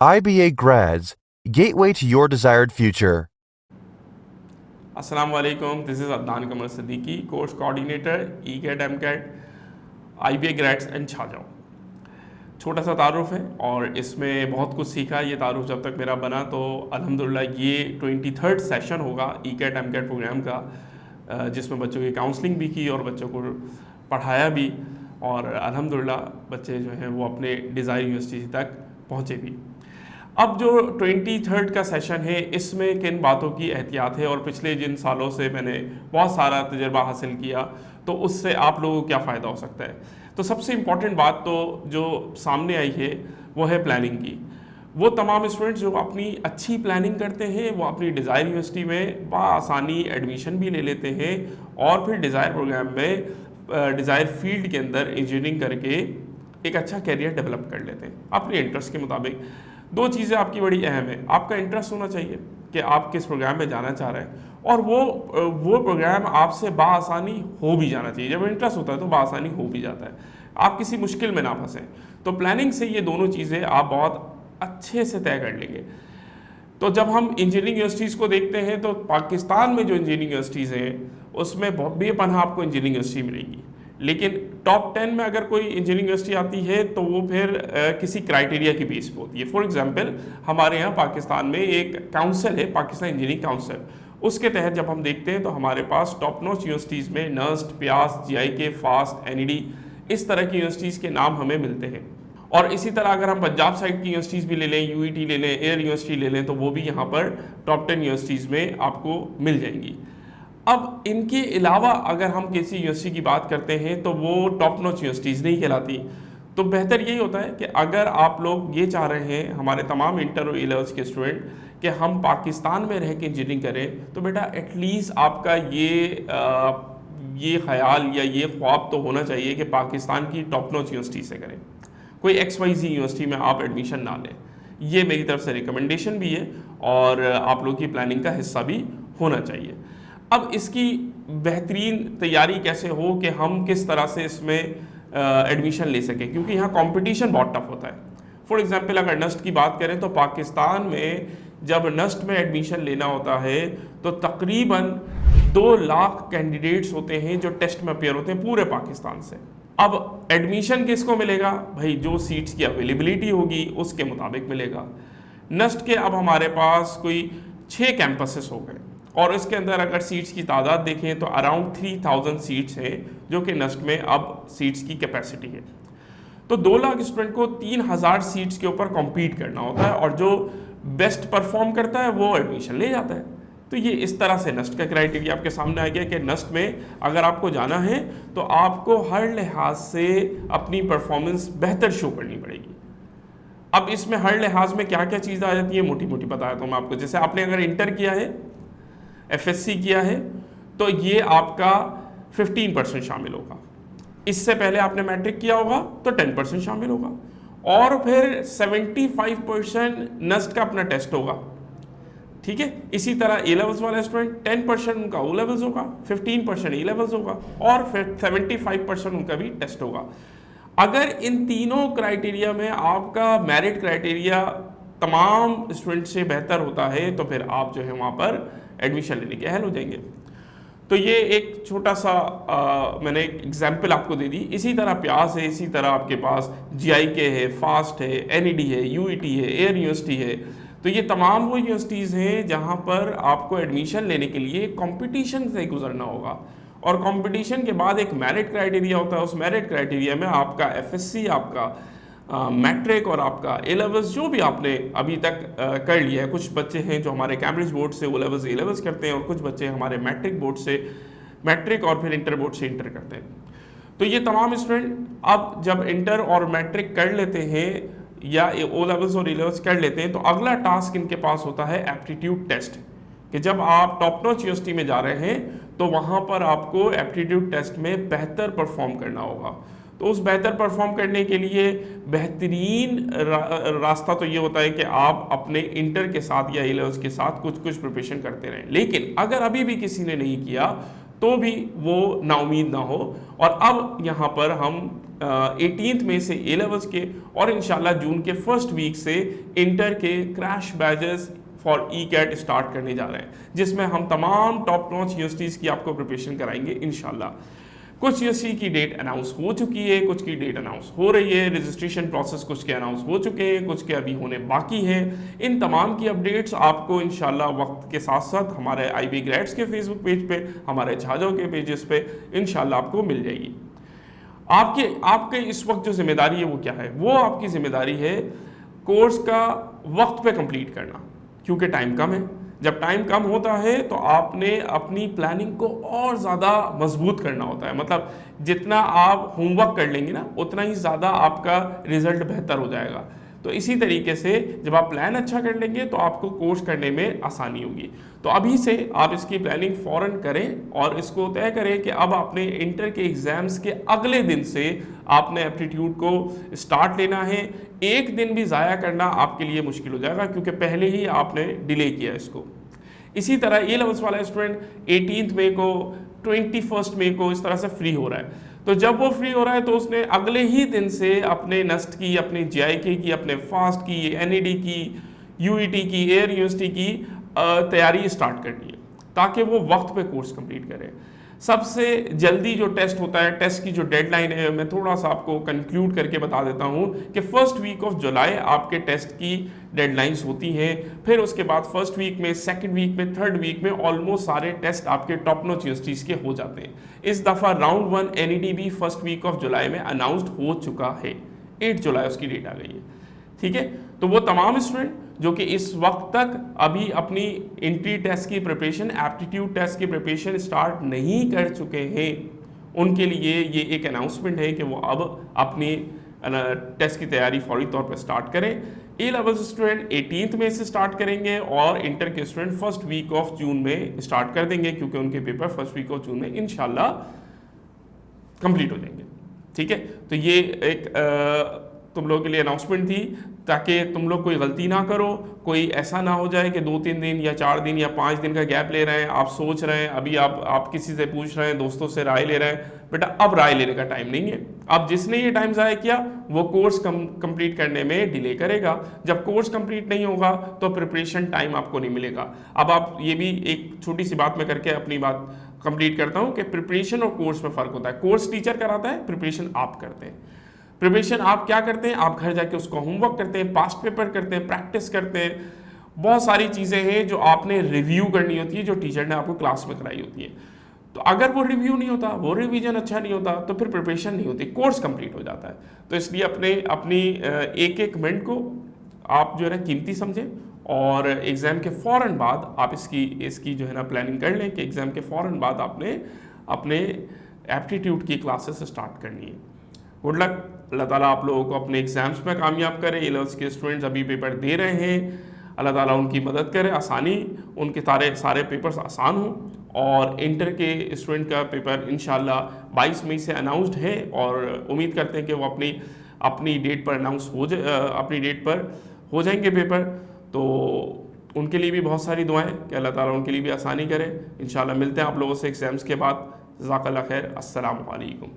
IBA grads, gateway to your desired future. अस्सलाम वालेकुम, this is Adnan Qamar Siddiqui, course coordinator E CAT M CAT IBA grades and छाजाओ। छोटा सा तारुफ है और इसमें बहुत कुछ सीखा। ये तारुफ जब तक मेरा बना तो अल्हम्दुलिल्लाह ये 23rd सेशन होगा E CAT M CAT program का, जिसमें बच्चों की काउंसलिंग भी की और बच्चों को पढ़ाया भी, और अल्हम्दुलिल्लाह बच्चे जो हैं वो अपने डिज़ायर यूनिवर्सिटी तक पहुँचे भी। अब जो 23rd का सेशन है इसमें किन बातों की एहतियात है, और पिछले जिन सालों से मैंने बहुत सारा तजर्बा हासिल किया तो उससे आप लोगों को क्या फ़ायदा हो सकता है। तो सबसे इम्पॉर्टेंट बात तो जो सामने आई है वो है प्लानिंग की। वो तमाम स्टूडेंट्स जो अपनी अच्छी प्लानिंग करते हैं वो अपनी डिज़ायर यूनिवर्सिटी में बआसानी एडमिशन भी ले लेते हैं और फिर डिज़ायर प्रोग्राम में डिज़ायर फील्ड के अंदर इंजीनियरिंग करके एक अच्छा करियर डेवलप कर लेते हैं अपने इंटरेस्ट के मुताबिक। दो चीज़ें आपकी बड़ी अहम है, आपका इंटरेस्ट होना चाहिए कि आप किस प्रोग्राम में जाना चाह रहे हैं, और वो प्रोग्राम आपसे बाआसानी हो भी जाना चाहिए। जब इंटरेस्ट होता है तो बाआसानी हो भी जाता है, आप किसी मुश्किल में ना फंसें। तो प्लानिंग से ये दोनों चीज़ें आप बहुत अच्छे से तय कर लेंगे। तो जब हम इंजीनियरिंग यूनिवर्सिटीज़ को देखते हैं तो पाकिस्तान में जो इंजीनियरिंग यूनिवर्सिटीज़ हैं उसमें बहुत बेपनाह आपको इंजीनियरिंग यूनिवर्सिटी मिलेंगी, लेकिन टॉप 10 में अगर कोई इंजीनियरिंग यूनिवर्सिटी आती है तो वो फिर किसी क्राइटेरिया की बेस पे होती है। फॉर एग्जांपल हमारे यहाँ पाकिस्तान में एक काउंसिल है, पाकिस्तान इंजीनियरिंग काउंसिल, उसके तहत जब हम देखते हैं तो हमारे पास टॉप नॉच यूनिवर्सिटीज़ में नस्ट, प्यास, GIK, फास्ट, NED, इस तरह की यूनिवर्सिटीज़ के नाम हमें मिलते हैं। और इसी तरह अगर हम पंजाब साइड की यूनिवर्सिटीज़ भी ले लें, UET ले लें, एयर यूनिवर्सिटी ले लें, तो वो भी यहाँ पर टॉप 10 यूनिवर्सिटीज़ में आपको मिल जाएंगी। अब इनके अलावा अगर हम किसी यूनिवर्सिटी की बात करते हैं तो वो टॉप नॉच यूनिवर्सिटीज़ नहीं कहलाती। तो बेहतर यही होता है कि अगर आप लोग ये चाह रहे हैं, हमारे तमाम इंटर और A-levels के स्टूडेंट, कि हम पाकिस्तान में रह के इंजीनियरिंग करें, तो बेटा एटलीस्ट आपका ये ख्याल या ये ख्वाब तो होना चाहिए कि पाकिस्तान की टॉप नॉच यूनिवर्सिटी से करें, कोई XYZ यूनिवर्सिटी में आप एडमिशन ना लें। ये मेरी तरफ से रिकमेंडेशन भी है और आप लोग की प्लानिंग का हिस्सा भी होना चाहिए। अब इसकी बेहतरीन तैयारी कैसे हो कि हम किस तरह से इसमें एडमिशन ले सकें, क्योंकि यहाँ कंपटीशन बहुत टफ होता है। फॉर एग्जांपल अगर नस्ट की बात करें तो पाकिस्तान में जब नस्ट में एडमिशन लेना होता है तो तकरीबन 2 लाख कैंडिडेट्स होते हैं जो टेस्ट में अपेयर होते हैं पूरे पाकिस्तान से। अब एडमिशन किसको मिलेगा भाई, जो सीट्स की अवेलेबिलिटी होगी उसके मुताबिक मिलेगा। नस्ट के अब हमारे पास कोई 6 कैंपसेस हो गए और इसके अंदर अगर सीट्स की तादाद देखें तो अराउंड 3000 सीट्स हैं जो कि नस्ट में अब सीट्स की कैपेसिटी है। तो 2 लाख स्टूडेंट को 3000 सीट्स के ऊपर कॉम्पीट करना होता है और जो बेस्ट परफॉर्म करता है वो एडमिशन ले जाता है। तो ये इस तरह से नस्ट का क्राइटेरिया आपके सामने आ गया कि नस्ट में अगर आपको जाना है तो आपको हर लिहाज से अपनी परफॉर्मेंस बेहतर शो करनी पड़ेगी। अब इसमें हर लिहाज में क्या क्या चीज़ें आ जाती है, मोटी मोटी बताया तो मैं आपको। जैसे आपने अगर इंटर किया है, FSC किया है, तो ये आपका 15% शामिल होगा। इससे पहले आपने मैट्रिक किया होगा तो 10% शामिल होगा, और फिर 75% नस्ट का अपना टेस्ट होगा। ठीक है, इसी तरह A-levels वाले स्टूडेंट 10% उनका O-levels होगा, 15% A-levels होगा, और फिर 75% उनका भी टेस्ट होगा। अगर इन तीनों क्राइटेरिया में आपका मेरिट क्राइटेरिया तमाम स्टूडेंट से बेहतर होता है तो फिर आप जो है वहाँ पर एडमिशन लेने के अहल हो जाएंगे। तो ये एक छोटा सा मैंने एक एग्जाम्पल आपको दे दी। इसी तरह प्यास है, इसी तरह आपके पास GIK है, फास्ट है, NED है, UET है, एयर यूनिवर्सिटी है। तो ये तमाम वो यूनिवर्सिटीज़ हैं जहाँ पर आपको एडमिशन लेने के लिए कंपटीशन से गुजरना होगा, और कंपटीशन के बाद एक मेरिट क्राइटेरिया होता है। उस मेरिट क्राइटेरिया में आपका FSC, आपका मैट्रिक और आपका A-levels जो भी आपने अभी तक कर लिया है। कुछ बच्चे हैं जो हमारे कैम्ब्रिज बोर्ड से O-levels A-levels करते हैं, और कुछ बच्चे हमारे मैट्रिक बोर्ड से मैट्रिक और फिर इंटर बोर्ड से इंटर करते हैं। तो ये तमाम स्टूडेंट अब जब इंटर और मैट्रिक कर लेते हैं या O-levels और A-levels कर लेते हैं तो अगला टास्क इनके पास होता है एप्टीट्यूड टेस्ट, कि जब आप टॉप नॉच यूनिवर्सिटी में जा रहे हैं तो वहाँ पर आपको एप्टीट्यूड टेस्ट में बेहतर परफॉर्म करना होगा। तो उस बेहतर परफॉर्म करने के लिए बेहतरीन रास्ता तो ये होता है कि आप अपने इंटर के साथ या A-levels के साथ कुछ कुछ प्रिपरेशन करते रहें। लेकिन अगर अभी भी किसी ने नहीं किया तो भी वो नाउमीद ना हो। और अब यहाँ पर हम 18 मई से ए लेवल्स के और इंशाल्लाह जून के फर्स्ट वीक से इंटर के crash batches for E CAT start करने जा रहे हैं, जिसमें हम तमाम टॉप नॉच यूनिवर्सिटीज़ की आपको प्रिपरेशन कराएंगे इंशाल्लाह। कुछ यूनिवर्सिटी की डेट अनाउंस हो चुकी है, कुछ की डेट अनाउंस हो रही है, रजिस्ट्रेशन प्रोसेस कुछ के अनाउंस हो चुके हैं, कुछ के अभी होने बाकी हैं। इन तमाम की अपडेट्स आपको इंशाल्लाह वक्त के साथ साथ हमारे IB ग्रेड्स के फेसबुक पेज पे, हमारे झाझों के पेजेस पे इंशाल्लाह आपको मिल जाएगी। आपके इस वक्त जो जिम्मेदारी है वो क्या है? वो आपकी जिम्मेदारी है कोर्स का वक्त पे कंप्लीट करना, क्योंकि टाइम कम है। जब टाइम कम होता है तो आपने अपनी प्लानिंग को और ज़्यादा मजबूत करना होता है। मतलब जितना आप होमवर्क कर लेंगे ना, उतना ही ज़्यादा आपका रिजल्ट बेहतर हो जाएगा। तो इसी तरीके से जब आप प्लान अच्छा कर लेंगे तो आपको कोर्स करने में आसानी होगी। तो अभी से आप इसकी प्लानिंग फ़ौरन करें और इसको तय करें कि अब आपने इंटर के एग्ज़ाम्स के अगले दिन से आपने एप्टीट्यूड को स्टार्ट लेना है। एक दिन भी ज़ाया करना आपके लिए मुश्किल हो जाएगा, क्योंकि पहले ही आपने डिले किया इसको। इसी तरह ए लेवल्स वाला स्टूडेंट 18 मई को, 21 मई को इस तरह से फ्री हो रहा है। तो जब वो फ्री हो रहा है तो उसने अगले ही दिन से अपने नस्ट की, अपने JIK की, अपने फास्ट की, NED की, UET की, एयर यूनिवर्सिटी की तैयारी स्टार्ट करनी है, ताकि वो वक्त पे कोर्स कंप्लीट करे। सबसे जल्दी जो टेस्ट होता है, टेस्ट की जो डेडलाइन है, मैं थोड़ा सा आपको कंक्लूड करके बता देता हूँ कि फर्स्ट वीक ऑफ जुलाई आपके टेस्ट की डेडलाइंस होती हैं। फिर उसके बाद फर्स्ट वीक में, सेकंड वीक में, थर्ड वीक में ऑलमोस्ट सारे टेस्ट आपके टॉप नॉच यूनिवर्सिटीज़ के हो जाते हैं। इस दफ़ा राउंड 1 NED भी फर्स्ट वीक ऑफ जुलाई में अनाउंस्ड हो चुका है, 8 जुलाई उसकी डेट आ गई है। ठीक है, तो वो तमाम स्टूडेंट जो कि इस वक्त तक अभी अपनी एंट्री टेस्ट की प्रिपरेशन, एप्टीट्यूड टेस्ट की प्रिपरेशन स्टार्ट नहीं कर चुके हैं, उनके लिए ये एक अनाउंसमेंट है कि वो अब अपनी टेस्ट की तैयारी फौरी तौर पर स्टार्ट करें। ए लेवल स्टूडेंट 18 मई से स्टार्ट करेंगे और इंटर के student first week of June में स्टार्ट कर देंगे, क्योंकि उनके paper first week of June में इंशाल्लाह कंप्लीट हो जाएंगे। ठीक है, तो ये एक तुम लोगों के लिए अनाउंसमेंट थी, ताकि तुम लोग कोई गलती ना करो। कोई ऐसा ना हो जाए कि 2-3 दिन या 4 दिन या 5 दिन का गैप ले रहे हैं, आप सोच रहे हैं, अभी आप किसी से पूछ रहे हैं, दोस्तों से राय ले रहे हैं। बेटा अब राय लेने का टाइम नहीं है। अब जिसने ये टाइम ज़ाया किया वो कोर्स कंप्लीट करने में डिले करेगा। जब कोर्स कंप्लीट नहीं होगा तो प्रिपरेशन टाइम आपको नहीं मिलेगा। अब आप ये भी एक छोटी सी बात में करके अपनी बात कंप्लीट करता हूँ कि प्रिपरेशन और कोर्स में फ़र्क होता है। कोर्स टीचर कराता है, प्रिपरेशन आप करते हैं। प्रिपरेशन आप क्या करते हैं? आप घर जाके उसको होमवर्क करते हैं, पास्ट पेपर करते हैं, प्रैक्टिस करते हैं। बहुत सारी चीज़ें हैं जो आपने रिव्यू करनी होती है, जो टीचर ने आपको क्लास में कराई होती है। तो अगर वो रिव्यू नहीं होता, वो रिवीजन अच्छा नहीं होता, तो फिर प्रिपरेशन नहीं होती, कोर्स कंप्लीट हो जाता है। तो इसलिए अपनी एक एक मिनट को आप जो है ना कीमती समझें, और एग्ज़ाम के फ़ौरन बाद आप इसकी जो है ना प्लानिंग कर लें कि एग्ज़ाम के फ़ौरन बाद आपने अपने एप्टीट्यूड की क्लासेस स्टार्ट करनी है। गुड लक, अल्लाह ताला आप लोगों को अपने एग्ज़ाम्स में कामयाब करे। ए लेवल्स के स्टूडेंट्स अभी पेपर दे रहे हैं, अल्लाह ताला उनकी मदद करे, आसानी, उनके सारे पेपर्स आसान हों। और इंटर के स्टूडेंट का पेपर इंशाल्लाह 22 मई से अनाउंस्ड है, और उम्मीद करते हैं कि वो अपनी डेट पर अपनी डेट पर हो जाएंगे पेपर। तो उनके लिए भी बहुत सारी दुआएं कि अल्लाह ताला उनके लिए भी आसानी करे। इंशाल्लाह मिलते हैं आप लोगों से एग्ज़ाम्स के बाद। जज़ाकल्लाह खैर, अस्सलामु अलैकुम।